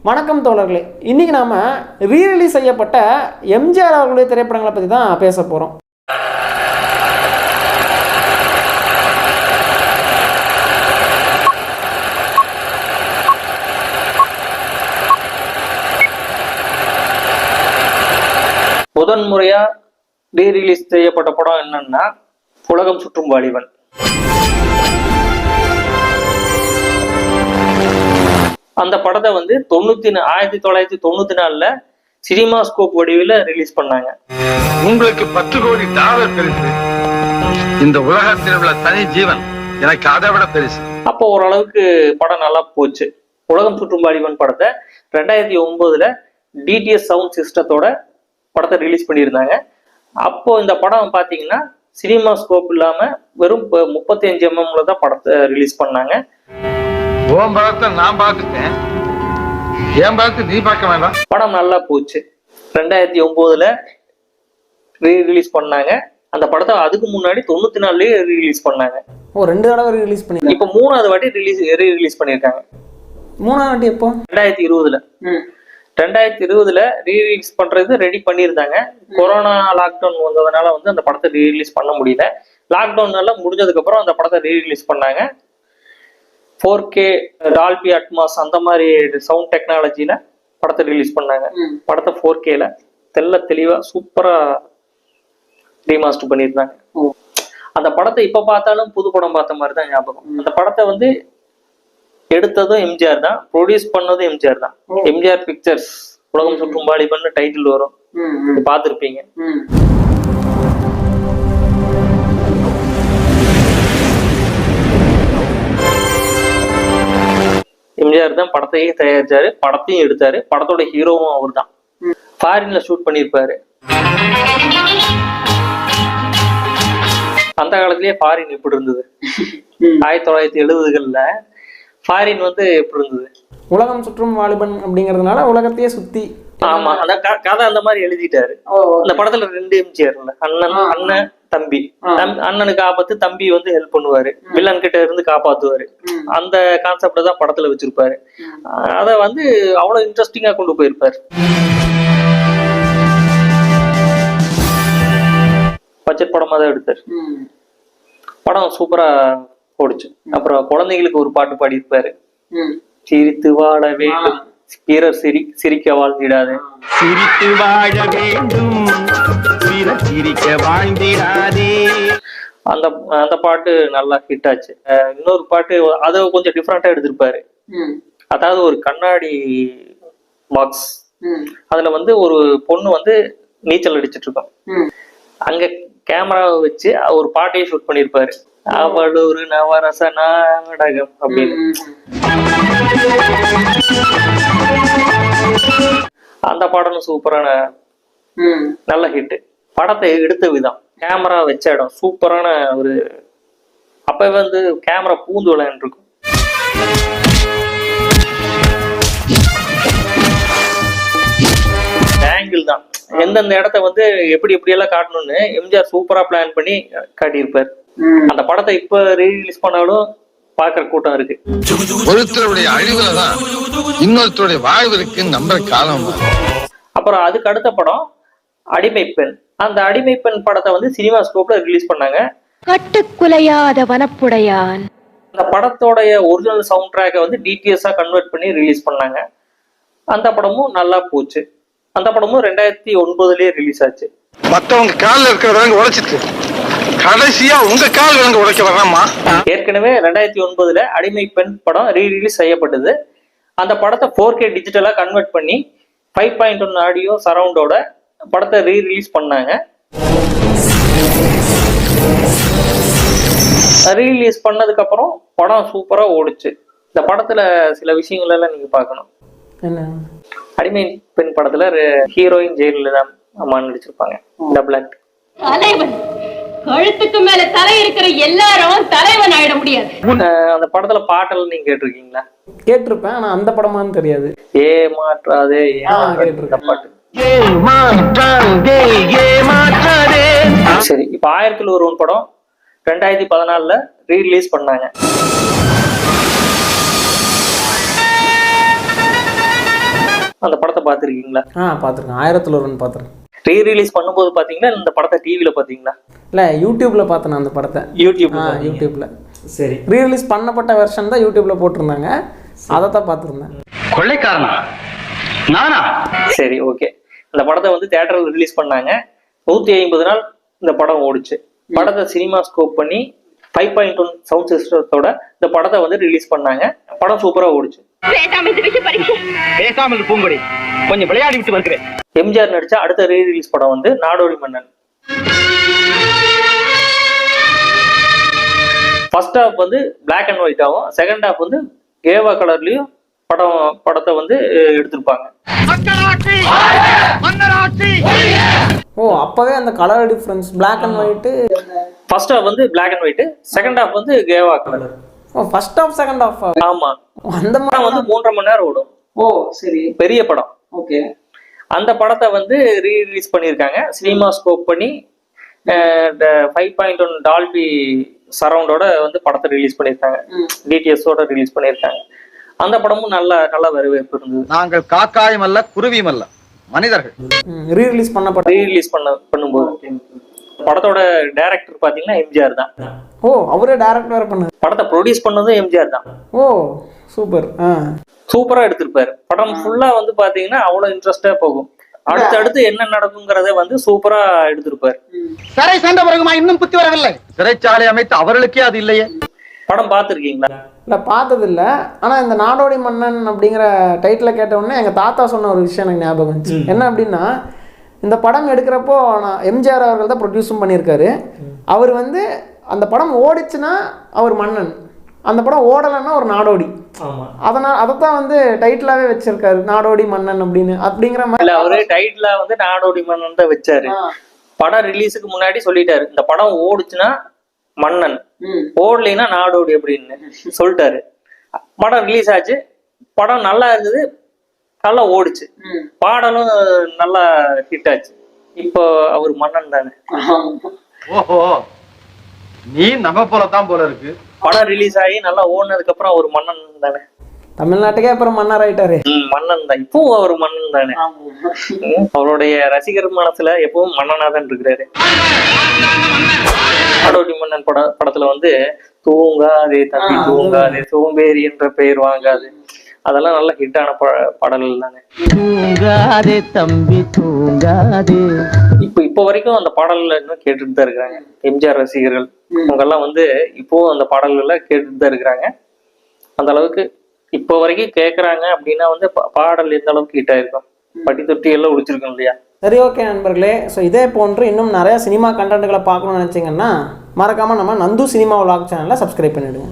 வணக்கம் தோழர்களே, இன்னைக்கு நாம ரீரிலீஸ் செய்யப்பட்ட எம்ஜிஆர் அவர்களுடைய திரைப்படங்களை பற்றி தான் பேச போகிறோம். முதன்முறையா ரீரிலீஸ் செய்யப்பட்ட படம் என்னன்னா உலகம் சுற்றும் வாலிபன். அந்த படத்தை 1994 சினிமா ஸ்கோப் வடிவில் ரிலீஸ் பண்ணாங்க. உங்களுக்கு $10 கோடி பெருசு, இந்த உலகத்தில் உள்ள தனி ஜீவன் எனக்கு அதை விட பெருசு. அப்போ ஓரளவுக்கு படம் நல்லா போச்சு. உலகம் சுற்றும் வாலிபன் படத்தை 2009 டிடிஎஸ் சவுண்ட் சிஸ்டத்தோட படத்தை ரிலீஸ் பண்ணியிருந்தாங்க. அப்போ இந்த படம் பார்த்தீங்கன்னா சினிமா ஸ்கோப் இல்லாம வெறும் 35 mm தான் படத்தை ரிலீஸ் பண்ணாங்க. உன் படத்தை நான் பார்த்துட்டேன், என் படத்தை நீ பார்க்க வேண்டாம். படம் நல்லா போச்சு. 2009 ரிலீஸ் பண்ணாங்க. அந்த படத்தை அதுக்கு முன்னாடி 94 ரிலீஸ் பண்ணாங்க. ரெண்டு தடவை ரிலீஸ் பண்ணி இப்ப 3வது வாட்டி ரிலீஸ் பண்ணிருக்காங்க. 3வது வாட்டி எப்போ? 2020 ரீரிலீஸ் பண்றது ரெடி பண்ணியிருந்தாங்க. கொரோனா லாக்டவுன் வந்ததுனால அந்த படத்தை ரீரிலீஸ் பண்ண முடியல. லாக்டவுன்னால முடிஞ்சதுக்கு அப்புறம் அந்த படத்தை ரீரிலீஸ் பண்ணாங்க. 4K டால்பி அட்மாஸ் அந்த மாதிரி சவுண்ட் டெக்னாலஜில படத்தை ரிலீஸ் பண்ணாங்க. படத்தை 4Kல தெளிவா சூப்பரா ரீமாஸ்டர் பண்ணியிருந்தாங்க. அந்த படத்தை இப்ப பார்த்தாலும் புது படம் பார்த்த மாதிரி தான் ஞாபகம். அந்த படத்தை எடுத்ததும் எம்ஜிஆர் தான், ப்ரொடியூஸ் பண்ணதும் எம்ஜிஆர் தான். எம்ஜிஆர் பிக்சர்ஸ் உலகம் சுற்றும் வாலிபன் டைட்டில் வரும், பார்த்துருப்பீங்க. எம்ஜிஆர் தான் படத்தையும் தயாரிச்சாரு, படத்தையும் எடுத்தாரு. படத்தோட ஹீரோவும் அவர் தான். ஃபாரின்ல ஷூட் பண்ணிருப்பாரு. அந்த காலத்திலேயே ஃபாரின் எப்படி இருந்தது? 1970களில் ஃபாரின் எப்படி இருந்தது? உலகம் சுற்றும் வாலிபன் அப்படிங்கறதுனால உலகத்தையே சுத்தி. ஆமா, அந்த கதை அந்த மாதிரி எழுதிட்டாரு. அந்த படத்துல 2 எம்ஜிஆர் இல்ல, அண்ணன் தம்பி. அண்ணனுக்கு ஆபத்து, தம்பி ஹெல்ப் பண்ணுவாரு, வில்லன் கிட்ட இருந்து காப்பாத்துவாரு. அந்த கான்செப்ட தான் படத்துல வச்சிருப்பாரு. அத அவ்வளவு இன்ட்ரெஸ்டிங்கா கொண்டு போயிருப்பாரு. பட்ஜெட் படமா தான் எடுத்தாரு. படம் சூப்பரா ஓடிச்சு. அப்புறம் குழந்தைங்களுக்கு ஒரு பாட்டு பாடியிருப்பாரு, சிரித்து வாழ வேண்டும் பிறர் சிரிக்க வாழ்ந்திடாது. சிரித்து வாழ வேண்டும் பிறர் சிரிக்க வாழ்ந்திடாதே. அந்த பாட்டு நல்லா ஹிட் ஆச்சு. இன்னொரு பாட்டு அதை கொஞ்சம் டிஃப்ரெண்டா எடுத்திருப்பாரு. அதாவது ஒரு கண்ணாடி பாக்ஸ், அதுல ஒரு பொண்ணு நீச்சல் அடிச்சிட்டு இருக்கோம். அங்க கேமராவை வச்சு ஒரு பாட்டையும் ஷூட் பண்ணிருப்பாரு. அவள் ஒரு நவரச நாடகம் அப்படின்னு. அந்த பாடலும் சூப்பரான நல்ல ஹிட். படத்தை எடுத்த விதம், கேமரா வச்ச இடம் சூப்பரான ஒரு. அப்ப கேமரா பூந்து விளையாண்டு இருக்கும். ஆங்கிள் தான் எந்தெந்த இடத்த எப்படி எல்லாம் காட்டணும்னு எம்ஜிஆர் சூப்பரா பிளான் பண்ணி காட்டியிருப்பாரு. அந்த படத்தை இப்ப ரீரிலீஸ் பண்ணாலும் பாக்குற கூட்டம் இருக்கு. ஒருத்தருடைய அழிவுலதான் இன்னொருத்தருடைய வாழ்வு இருக்கு நம்புற காலம். அப்புறம் அதுக்கு அடுத்த படம் அடிமை பெண். அந்த அடிமை பெண் படத்தை சினிமா ஸ்கோப்ல ரிலீஸ் பண்ணாங்க. கட்டுக்குலையாத வனப்புடையான். அந்த படத்தோடைய ஒரிஜினல் சவுண்ட் ட்ராக்கை டிடிஎஸ்ஸா கன்வெர்ட் பண்ணி ரிலீஸ் பண்ணாங்க. அந்த படமும் நல்லா போச்சு. அந்த படமும் 2009 ரிலீஸ் ஆச்சு. மத்தவங்க கால்ல இருக்கிறவங்க உடைச்சிட்டு கடைசியா உங்க கால் உடைக்க வராமா. ஏற்கனவே 2009 அடிமை பெண் படம் ரீரிலீஸ் செய்யப்பட்டது. அந்த படத்தை 4K டிஜிட்டலா கன்வெர்ட் பண்ணி 5.1 ஆடியோ சரவுண்டோட படத்தை ரீரிலீஸ் பண்ணாங்க. ரீரிலீஸ் பண்ணதுக்கு அப்புறம் படம் சூப்பரா ஓடுச்சு. இந்த படத்துல சில விஷயங்கள் எல்லாம் நீங்க பார்க்கணும். அடிமை பெண் படத்துல ஹீரோயின் ஜெயலலிதா அம்மா நடிச்சிருப்பாங்க. Double act. தலைவன் கழுத்துக்கு மேல தலை இருக்கிற எல்லாரும் தலைவன் ஆயிட முடியாது. அந்த படத்துல பாட்டெல்லாம் நீங்க கேட்டிருக்கீங்களா? கேட்டிருப்பேன், ஆனா அந்த படமான்னு தெரியாது. ஏமாற்றாதே பாட்டு. சரி, இப்ப 1001 படம் 2014 ரீரிலீஸ் பண்ணாங்க. அந்த படத்தை பார்த்துருக்கீங்களா? பார்த்துருக்கேன். 1000ல் ஒருவன் பார்த்துருக்கேன். ரீ ரிலீஸ் பண்ணும்போது பார்த்தீங்களா இந்த படத்தை டிவியில் பார்த்தீங்களா? இல்லை, யூடியூப்பில் பார்த்தேன் அந்த படத்தை. யூடியூப்பில். சரி. ரீ ரிலீஸ் பண்ணப்பட்ட வெர்ஷன் தான் யூடியூப்பில் போட்டிருந்தாங்க, அதை தான் பார்த்துருந்தேன். கொள்ளைக்காரனா நானா? சரி, ஓகே. இந்த படத்தை வந்து தியேட்டரில் ரிலீஸ் பண்ணாங்க. 150 நாள் இந்த படம் ஓடிச்சு. படத்தை சினிமா ஸ்கோப் பண்ணி 5.1 சவுண்ட் சிஸ்டத்தோட இந்த படத்தை வந்து ரிலீஸ் பண்ணாங்க. படம் சூப்பரா ஓடிச்சு. பேசாமல் பூங்கொடி கொஞ்சம் விளையாடி விட்டு வருகிறேன். எம்ஜிஆர் நடிச்ச அடுத்த ரீ ரிலீஸ் படம் வந்து நாடோடி மன்னன். ஃபர்ஸ்ட் ஹாஃப் வந்து பிளாக் அண்ட் ஒயிட்டாகவும், செகண்ட் ஹாஃப் வந்து கேவா கலர்லயும் படத்தை வந்து எடுத்திருப்பாங்க. அப்பவே அந்த colour difference black and white. First half வந்து black and white, second half வந்து Geva colour. First half second half. ஆமா, அந்த படம் வந்து 3.5 மணி நேரம் ஓடும். சரி, பெரிய படம். ஓகே. அந்த படத்தை வந்து ரீ ரிலீஸ் பண்ணியிருக்காங்க. சினிமா ஸ்கோப் பண்ணி 5.1 டால்பி சரவுண்டோட வந்து படத்தை ரிலீஸ் பண்ணியிருக்காங்க. டிடிஎஸோட ரிலீஸ் பண்ணியிருக்காங்க. அந்த படமும் நல்ல வரவேற்பு இருந்தது. நாங்கள் காக்காயும் அல்ல குருவியும் அல்ல, மனிதர்கள். ரீ ரிலீஸ் பண்ணும்போது படத்தோட டைரக்டர் பாத்தீங்கன்னா எம்ஜிஆர் தான். அவரே டைரக்டர் வேற பண்ணாரு. படத்தை ப்ரொடியூஸ் பண்ணதும் எம்ஜிஆர் தான். சூப்பர். சூப்பரா எடுத்திருப்பாரு. படம் ஃபுல்லா வந்து பாத்தீங்கன்னா அவ்வளவு இன்ட்ரெஸ்டா போகும். அடுத்து என்ன நடக்குங்கிறத வந்து சூப்பரா எடுத்திருப்பாரு. சிறை சென்ற பிறகுமா இன்னும் புத்தி வரவில்லை? சிறைச்சாலை அமைத்து அவர்களுக்கே அது இல்லையே. படம் பார்த்துருக்கீங்களா? இல்லை, பார்த்தது இல்லை. ஆனால் இந்த நாடோடி மன்னன் அப்படிங்கிற டைட்டில் கேட்ட உடனே எங்கள் தாத்தா சொன்ன ஒரு விஷயம் எனக்கு ஞாபகம் வந்துச்சு. என்ன அப்படின்னா, இந்த படம் எடுக்கிறப்போ நான் எம்ஜிஆர் அவர்கள் தான் ப்ரொடியூஸும் பண்ணியிருக்காரு. அவர் வந்து அந்த படம் ஓடிச்சுன்னா அவர் மன்னன், அந்த படம் ஓடலைன்னா ஒரு நாடோடி. அதனால் அதைத்தான் வந்து டைட்டிலாவே வச்சிருக்காரு, நாடோடி மன்னன் அப்படிங்கிற மாதிரி. அவரு டைட்டிலா வந்து நாடோடி மன்னன் தான் வச்சாரு. படம் ரிலீஸுக்கு முன்னாடி சொல்லிட்டாரு, இந்த படம் ஓடுச்சுன்னா மன்னன், ஓடலைன்னா நாடோடி அப்படின்னு சொல்லிட்டாரு. படம் ரிலீஸ் ஆச்சு. படம் நல்லா இருந்தது, நல்லா ஓடிச்சு. பாடலும் நல்லா ஹிட் ஆச்சு. இப்போ அவர் மன்னன் தானே. ஓஹோ, நீ நம்ம போலதான் போல இருக்கு. படம் ரிலீஸ் ஆகி நல்லா ஓடினதுக்கு அப்புறம் அவர் மன்னன் தானே. தமிழ்நாட்டுக்கே அப்புறம் மன்னர் ஆயிட்டாரு. மன்னன் தான், இப்போ அவர் மன்னன் தானே. அவருடைய ரசிகர் மனசுல எப்பவும் மன்னனா தான் இருக்கிறாரு. நாடோடி மன்னன் படத்துல வந்து தூங்காதே தம்பி தூங்காதே, சோம்பேறி என்ற பெயர் வாங்காது, அதெல்லாம் நல்ல ஹிட்டான பாடல்கள் தானே. தூங்காதே தம்பி தூங்காதே. இப்போ வரைக்கும் அந்த பாடல்கள் இன்னும் கேட்டுட்டு தான் இருக்கிறாங்க எம்ஜிஆர் ரசிகர்கள். அவங்க எல்லாம் வந்து இப்போ அந்த பாடல்கள்ல கேட்டுட்டு தான் இருக்கிறாங்க. அந்த அளவுக்கு இப்போ வரைக்கும் கேட்கறாங்க அப்படின்னா வந்து பாடல் எந்த அளவுக்கு ஹிட் ஆயிருக்கும், பட்டி தொட்டி எல்லாம் உடிச்சிருக்கும் இல்லையா. சரி, ஓகே நண்பர்களே. ஸோ இதே போன்று இன்னும் நிறையா சினிமா கண்டென்ட்களை பார்க்கணும்னு நினச்சிங்கன்னா மறக்காமல் நம்ம நந்து சினிமா விலாக் சேனலை சப்ஸ்கிரைப் பண்ணிவிடுங்க.